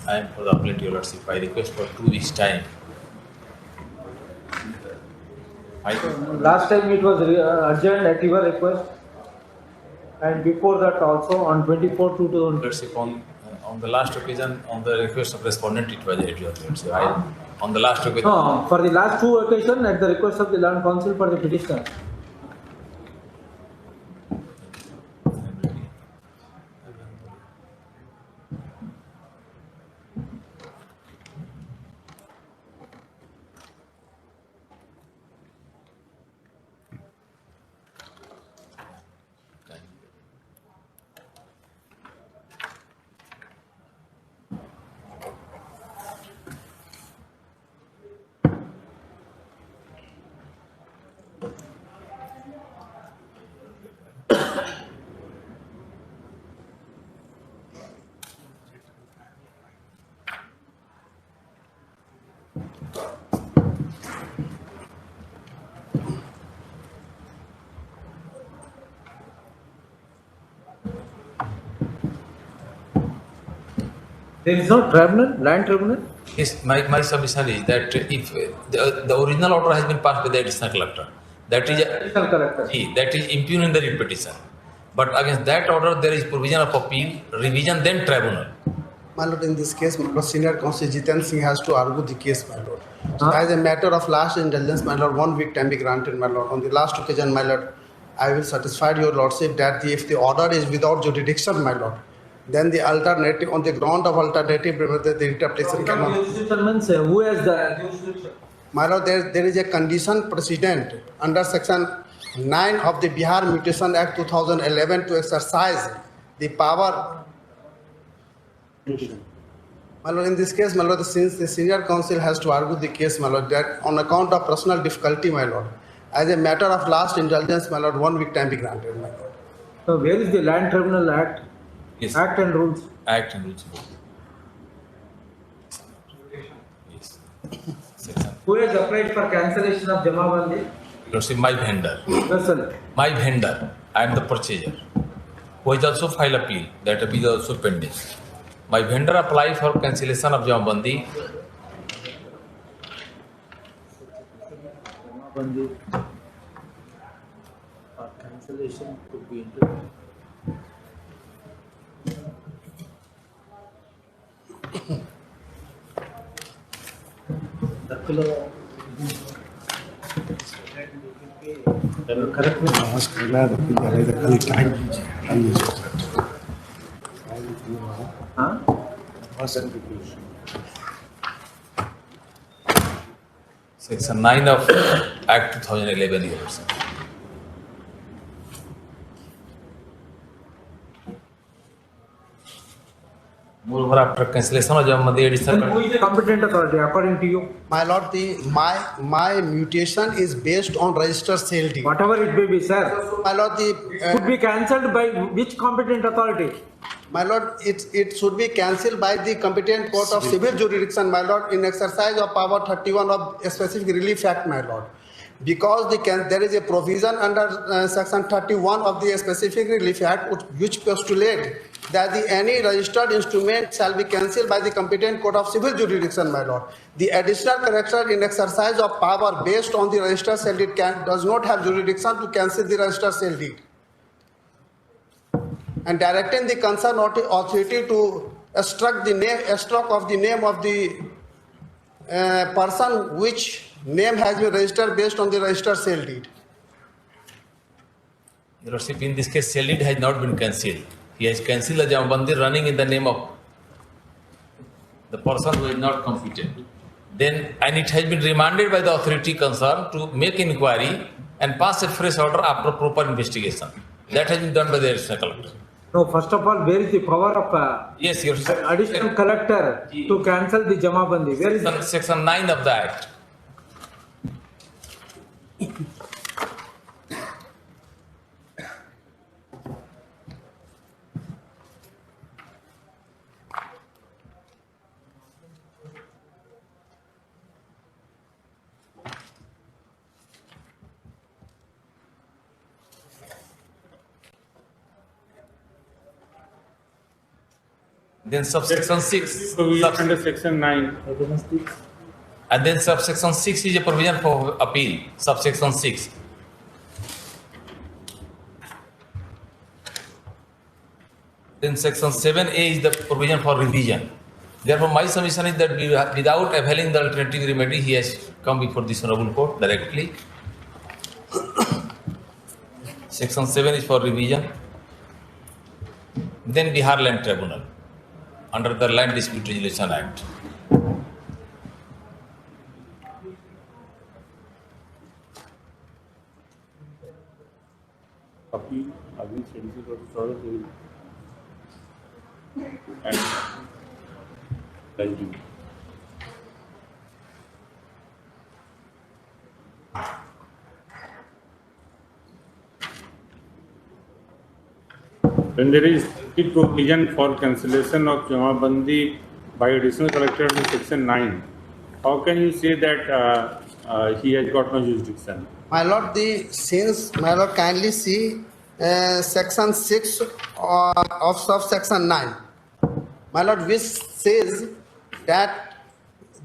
I am for the appellate, your lordship. I request for 2 weeks time. Last time it was adjourned at your request, and before that also on 24 to 2000. Lordship, on the last occasion, on the request of respondent, it was at your lordship. On the last occasion. No, for the last 2 occasions at the request of the Land Council for the petitioner. There is no tribunal, land tribunal? Yes, my submission is that if the original order has been passed by the additional collector, that is Additional collector. that is impugning the writ petition. But against that order, there is provision of appeal, revision, then tribunal. My lord, in this case, senior counsel Jiten Singh has to argue the case, my lord. So as a matter of last indulgence, my lord, 1 week time be granted, my lord. On the last occasion, my lord, I will satisfy your lordship that if the order is without jurisdiction, my lord, then the alternative, on the ground of alternative, the interpretation cannot. Jurisdiction means who has the jurisdiction? My lord, there is a condition precedent under section 9 of the Bihar Mutation Act 2011 to exercise the power. My lord, in this case, my lord, since the senior counsel has to argue the case, my lord, that on account of personal difficulty, my lord, as a matter of last indulgence, my lord, 1 week time be granted, my lord. So where is the Land Tribunal Act? Yes. Act and rules. Act and rules. Yes. Section. Who has applied for cancellation of Jamabandi? Lordship, my vendor. Vessel. My vendor. I am the purchaser. Who has also filed appeal. That appeal is also pending. My vendor applied for cancellation of Jamabandi. Jamabandi. For cancellation could be interpreted. Correct me. Huh? Section 9 of Act 2011 years. Moreover, after cancellation of Jamabandi additional. Then who is the competent authority according to you? My lord, my mutation is based on registered sale deed. Whatever it may be, sir. My lord, Could be cancelled by which competent authority? my lord, it should be cancelled by the competent court of civil jurisdiction, my lord, in exercise of power 31 of a specific relief act, my lord. Because there is a provision under section 31 of the specific relief act which postulate that any registered instrument shall be cancelled by the competent court of civil jurisdiction, my lord. The additional collector in exercise of power based on the registered sale deed does not have jurisdiction to cancel the registered sale deed. And directing the concerned authority to extract of the name of the person which name has been registered based on the registered sale deed. Your Lordship, in this case, sale deed has not been cancelled. He has cancelled a Jamabandi running in the name of the person who is not competent. Then, and it has been remanded by the authority concerned to make inquiry and pass a fresh order after proper investigation. That has been done by the additional collector. No, first of all, where is the power of Yes, Your Lordship. additional collector to cancel the Jamabandi? Where is it? Section 9 of the Act. Then subsection 6. Provision under section 9. And then subsection 6 is a provision for appeal. Subsection 6. Then section 7A is the provision for revision. Therefore, my submission is that without availing the alternative remedy, he has come before this honorable court directly. Section 7 is for revision. Then Bihar Land Tribunal under the Land Dispute Resolution Act. Appeal against agency for and judgment. When there is the provision for cancellation of Jamabandi by additional collector in section 9, how can you say that he has got no jurisdiction? My lord, my lord, kindly see section 6 of subsection 9. My lord, which says that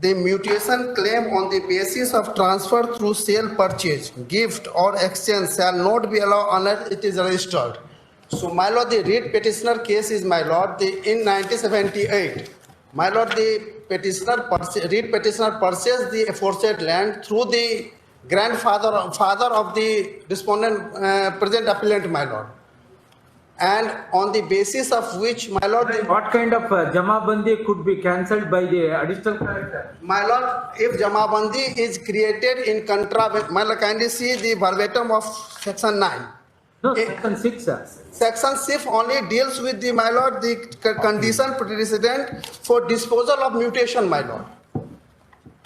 the mutation claim on the basis of transfer through sale, purchase, gift or exchange shall not be allowed unless it is registered. So, my lord, the read petitioner case is, my lord, in 1978. My lord, the read petitioner purchased the aforesaid land through the father of the respondent, present appellant, my lord. And on the basis of which, my lord, What kind of Jamabandi could be cancelled by the additional collector? my lord, if Jamabandi is created in my lord, kindly see the verbatim of section 9. No, section 6, sir. Section 6 only deals with the, my lord, the condition precedent for disposal of mutation, my lord.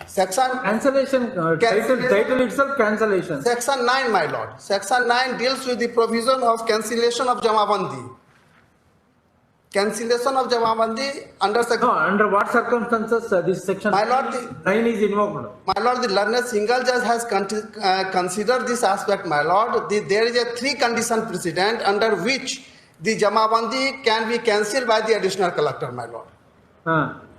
Section Cancellation, title itself cancellation. Section 9, my lord. Section 9 deals with the provision of cancellation of Jamabandi. Cancellation of Jamabandi under section. No, under what circumstances this section My lord, 9 is invoked? my lord, the learned single judge has considered this aspect, my lord. There is a 3 condition precedent under which the Jamabandi can be cancelled by the additional collector, my lord.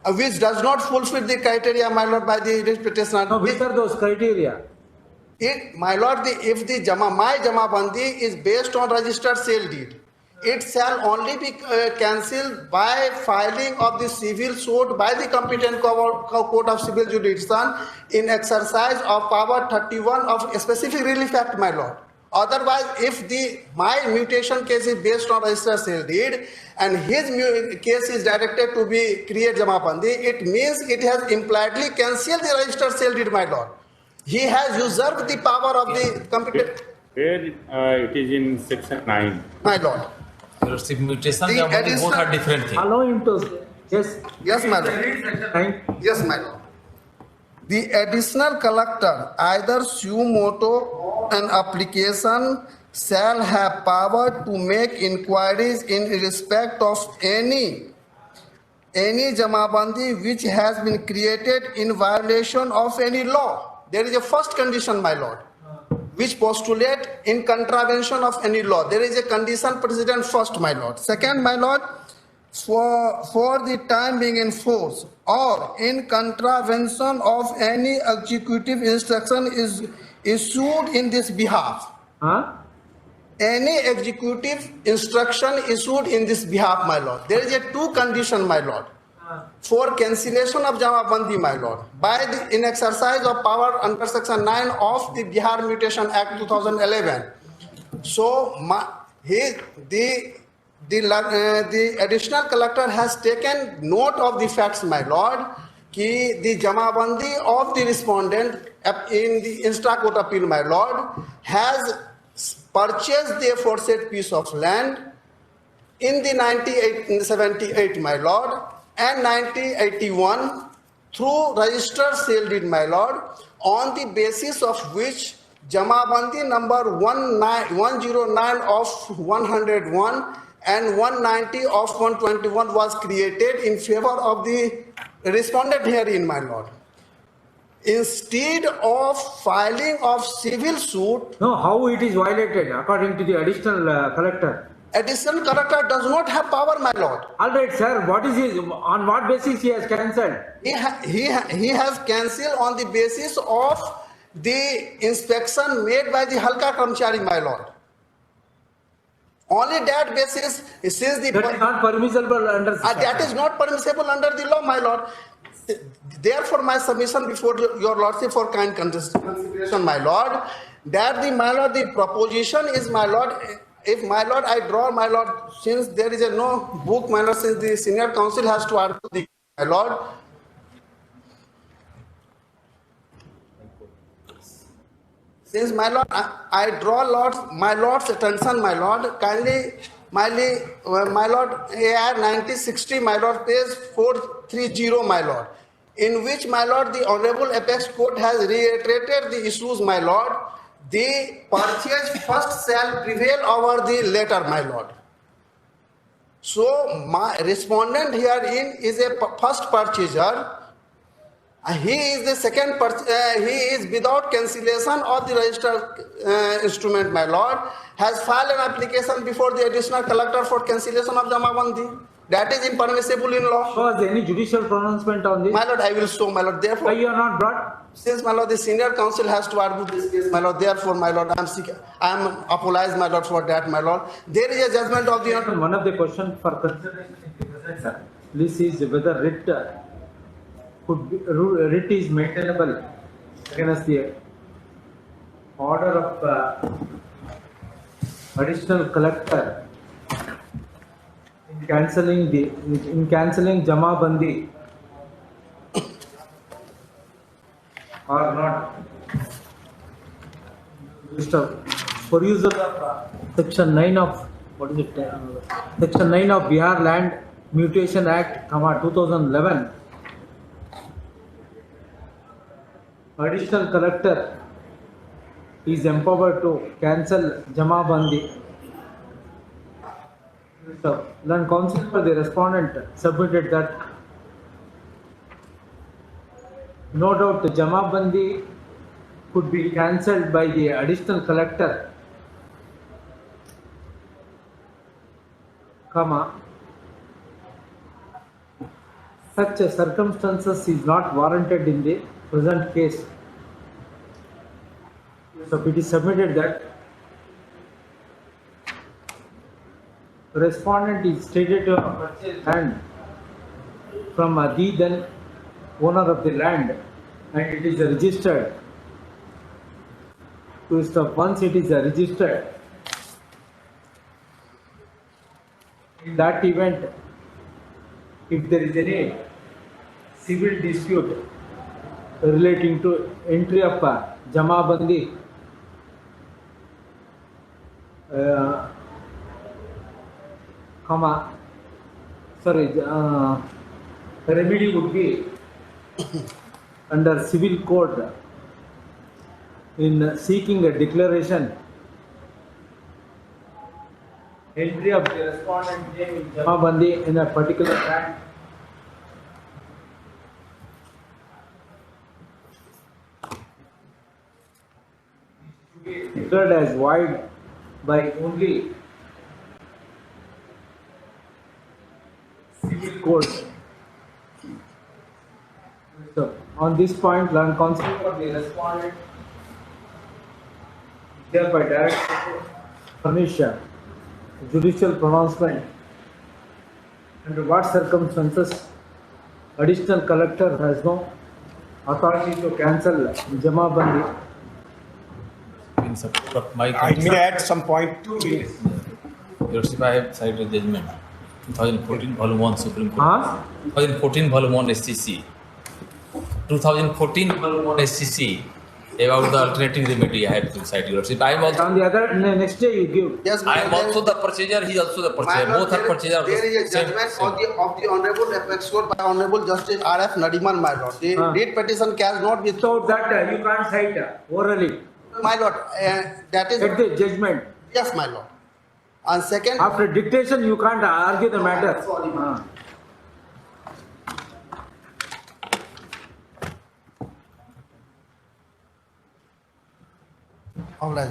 Which does not fulfill the criteria, my lord, by the petitioner. No, which are those criteria? My lord, if the my Jamabandi is based on registered sale deed, it shall only be cancelled by filing of the civil suit by the competent court of civil jurisdiction in exercise of power 31 of a specific relief act, my lord. Otherwise, if my mutation case is based on registered sale deed and his case is directed to be create Jamabandi, it means it has impliedly cancelled the registered sale deed, my lord. He has usurped the power of the competent. Where it is in section 9. My lord. Mutation The and additional- both are different things. Allow him to, yes. Yes, my lord. Nine. Yes, my lord. The additional collector, either suo motu an application, shall have power to make inquiries in respect of any Jamabandi which has been created in violation of any law. There is a first condition, my lord, which postulate in contravention of any law. There is a condition precedent first, my lord. Second, my lord, for the time being in force or in contravention of any executive instruction is issued in this behalf. Any executive instruction issued in this behalf, my lord. There is a 2 condition, my lord, for cancellation of Jamabandi, my lord, by the in exercise of power under section 9 of the Bihar Mutation Act 2011. So, the additional collector has taken note of the facts, my lord, कि the Jamabandi of the respondent in the Insta Court Appeal, my lord, has purchased the aforesaid piece of land in the 1978, my lord, and 1981 through registered sale deed, my lord, on the basis of which Jamabandi number 109 of 101 and 190 of 121 was created in favor of the respondent herein, my lord. Instead of filing of civil suit. No, how it is violated according to the additional collector? Additional collector does not have power, my lord. All right, sir. What is his? On what basis he has cancelled? He has cancelled on the basis of the inspection made by the Halka Karmachari, my lord. Only that basis, since the That is not permissible under. that is not permissible under the law, my lord. Therefore, my submission before your lordship for kind consideration, my lord, that the proposition is, my lord, if my lord I draw, my lord, since there is no book, my lord, since the senior council has to argue the, my lord, since my lord, I draw my lord's attention, my lord, kindly, my lord, AR 9060, my lord, page 430, my lord, in which, my lord, the Honorable Apex Court has reiterated the issues, my lord. The purchase first shall prevail over the later, my lord. So, my respondent herein is a first purchaser. He is the second, he is without cancellation of the registered instrument, my lord, has filed an application before the additional collector for cancellation of Jamabandi. That is impermissible in law. Was any judicial pronouncement on this? My lord, I will show, my lord. Why Therefore, you are not brought? since, my lord, the senior council has to argue this case, my lord, therefore, my lord, I am apologize, my lord, for that, my lord. There is a judgment of the... One of the questions for consideration this is whether writ is maintainable against the order of additional collector in cancelling Jamabandi or not. For use of section 9 of section 9 of Bihar Land Mutation Act, 2011. Additional collector is empowered to cancel Jamabandi. So, then counsel for the respondent submitted that no doubt the Jamabandi could be cancelled by the additional collector, such a circumstances is not warranted in the present case. So it is submitted that the respondent is stated to have purchased land from the then owner of the land, and it is registered. Once it is registered, in that event, if there is any civil dispute relating to entry of Jamabandi, remedy would be under civil code in seeking a declaration, entry of the respondent name in Jamabandi in a particular land to be declared as void by only civil court. So, on this point, land counsel for the respondent thereby directed to furnish judicial pronouncement under what circumstances additional collector has no authority to cancel Jamabandi. In support of my I may add some point. Your Lordship, I have cited judgment 2014 volume 1 Supreme Court. 2014 volume 1 SCC. 2014 volume 1 SCC about the alternative remedy. I have to cite, Your Lordship. I am also. On the other, next day you give. Yes, I am also the purchaser. He is also the purchaser. my lord, Both are purchaser of the there is a same. judgment of the Honorable Apex Court by Honorable Justice R.F. Nadiman, my lord. The deed petition cannot be... Without that, you can't cite orally. My lord, that is... At the judgment. Yes, my lord. And second... After dictation, you can't argue the matter. Sorry, my lord. All right.